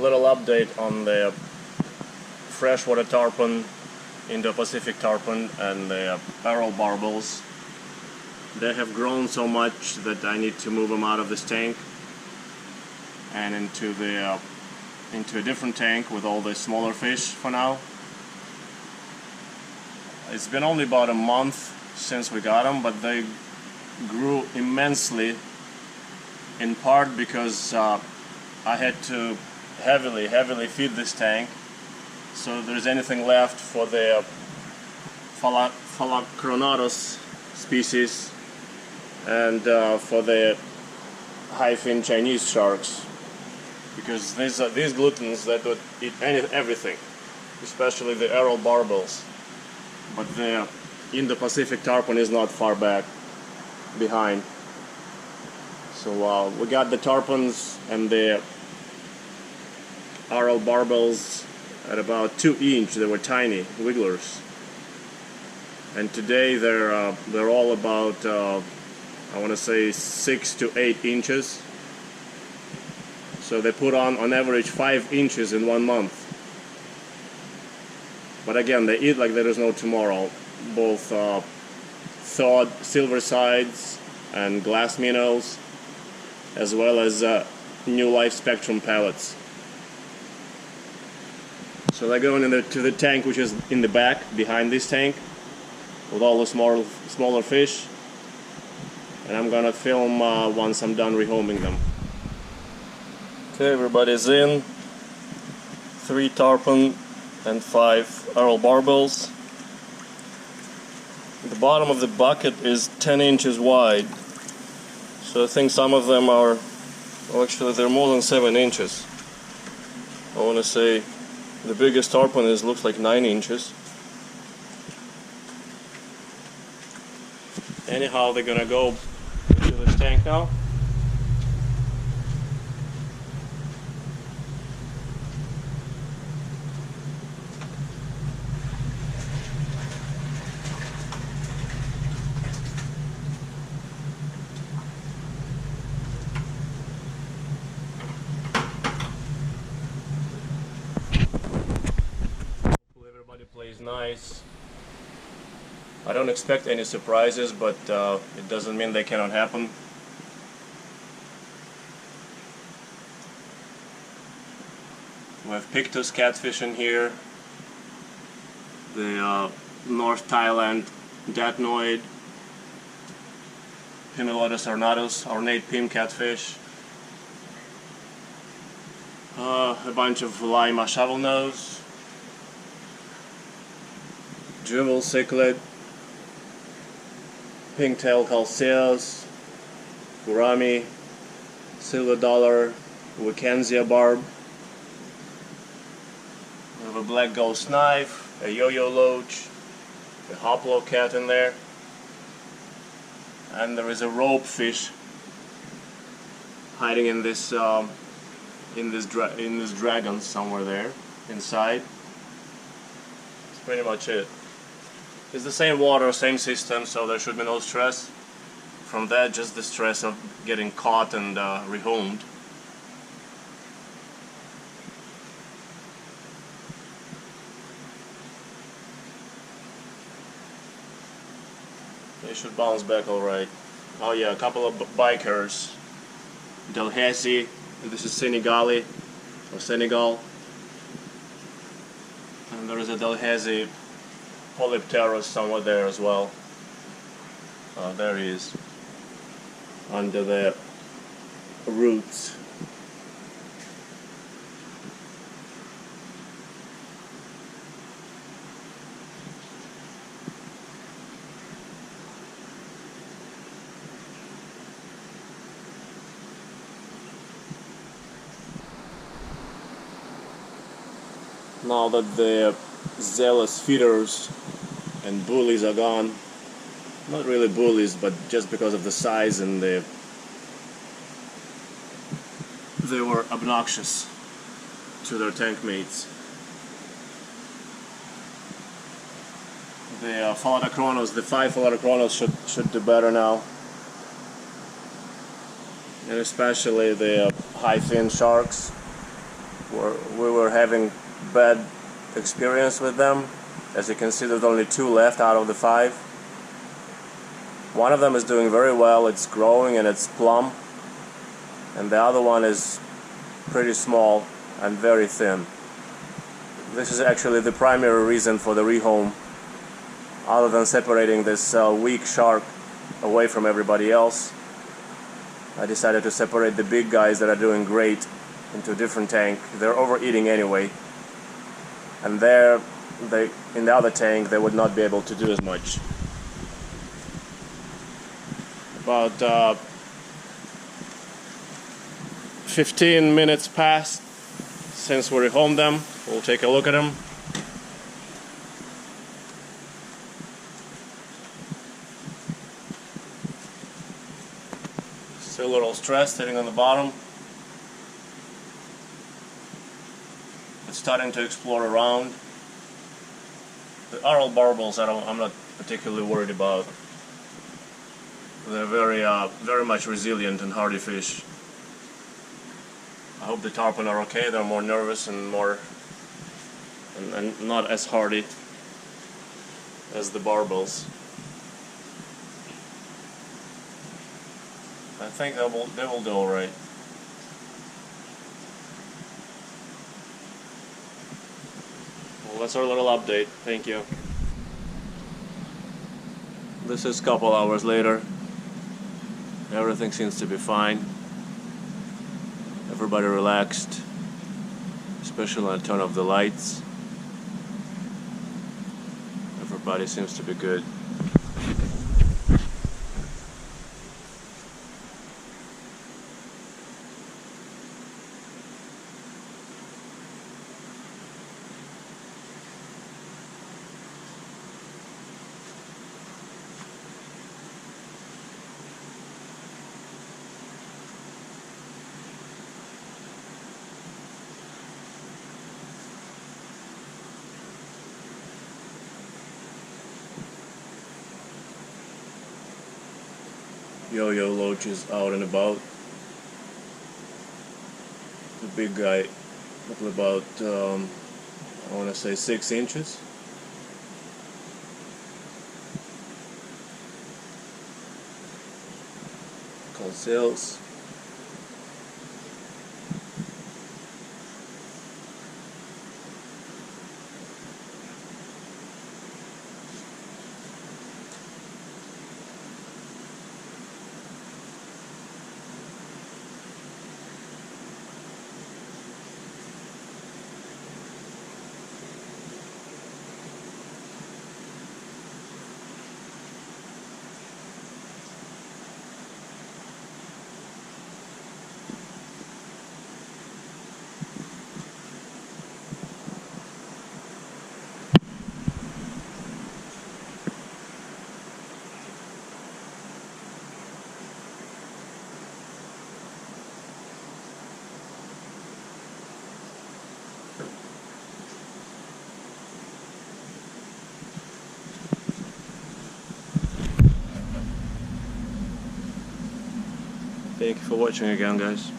little update on the freshwater tarpon, Indo-Pacific tarpon, and the Aral barbels. They have grown so much that I need to move them out of this tank and into a different tank with all the smaller fish for now. It's been only about a month since we got them, but they grew immensely, in part because I had to heavily feed this tank, so if there's anything left for the Phylacronatus species and for the high-fin Chinese sharks, because these glutens that would eat everything, especially the Aral barbels. But the Indo-Pacific tarpon is not far back behind. So we got the tarpons and the Aral barbels at about 2 inch. They were tiny wigglers, and today they're all about I want to say 6 to 8 inches. So they put on average 5 inches in 1 month. But again, they eat like there is no tomorrow. Both thawed silver sides and glass minnows, as well as new life spectrum pellets. So they're going to the tank, which is in the back behind this tank, with all the smaller fish. And I'm gonna film once I'm done rehoming them. Okay, everybody's in. 3 tarpon and 5 Aral barbels. The bottom of the bucket is 10 inches wide, so I think some of them are, well, actually they're more than 7 inches. I want to say the biggest tarpon looks like 9 inches. Anyhow, they're gonna go into this tank now. Plays nice. I don't expect any surprises, but it doesn't mean they cannot happen. We have Planet Catfish in here, the North Thailand Datnoid, Pimelodidae ornatus, ornate Pim catfish, a bunch of lima shovelnose, Jewel cichlid, pink-tailed calceus, gourami, silver dollar, wyckii barb. We have a black ghost knife, a yo-yo loach, a hoplo cat in there, and there is a rope fish hiding in this dragon somewhere there inside. That's pretty much it. It's the same water, same system, so there should be no stress from that, just the stress of getting caught and rehomed. They should bounce back alright. Oh yeah, a couple of bikers. Delhaize, this is Senegali, or Senegal. And there is a Delhaize polypterus somewhere there as well. There he is, under the roots. Now that the zealous feeders and bullies are gone, not really bullies, but just because of the size and they were obnoxious to their tank mates. The Phylacronatus, the 5 Phylacronatus should do better now, and especially the high fin sharks we were having bad experience with them. As you can see, there's only 2 left out of the 5. One of them is doing very well, it's growing and it's plump, and the other one is pretty small and very thin. This is actually the primary reason for the rehome, other than separating this weak shark away from everybody else. I decided to separate the big guys that are doing great into a different tank. They're overeating anyway, and in the other tank they would not be able to do as much. About 15 minutes passed since we rehomed them. We'll take a look at them. Still a little stressed sitting on the bottom. It's starting to explore around. The Aral barbels I'm not particularly worried about. They're very much resilient and hardy fish. I hope the tarpon are okay. They're more nervous and not as hardy as the barbels. I think they will do all right. Well, that's our little update. Thank you. This is a couple hours later. Everything seems to be fine. Everybody relaxed, especially on the turn of the lights. Everybody seems to be good. Yo-yo loach is out and about. The big guy, probably about I want to say 6 inches. Conseils. Thank you for watching again, guys.